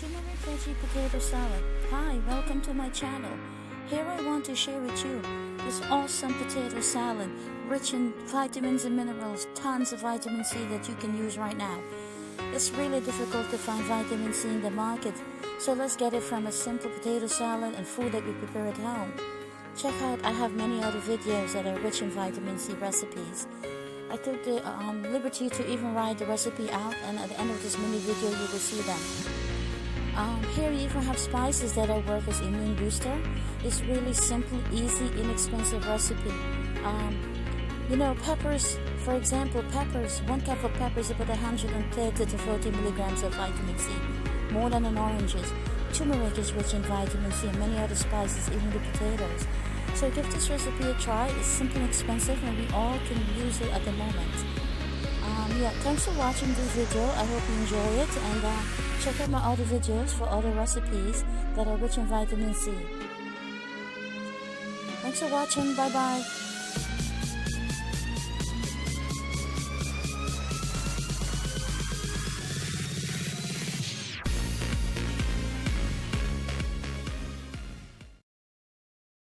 Turmeric Veggie Potato Salad. Hi, welcome to my channel. Here I want to share with you this awesome potato salad, rich in vitamins and minerals, tons of vitamin C that you can use right now. It's really difficult to find vitamin C in the market, so let's get it from a simple potato salad and food that we prepare at home. Check out, I have many other videos that are rich in vitamin C recipes. I took the liberty to even write the recipe out, and at the end of this mini video you will see them. Here you even have spices that work as immune booster. It's really simple, easy, inexpensive recipe. Peppers, for example, peppers. 1 cup of peppers is about 130 to 40 milligrams of vitamin C, more than an oranges. Turmeric is rich in vitamin C and many other spices, even the potatoes. So give this recipe a try. It's simple and expensive, and we all can use it at the moment. Thanks for watching this video. I hope you enjoy it, and check out my other videos for other recipes that are rich in vitamin C. Thanks for watching. Bye bye.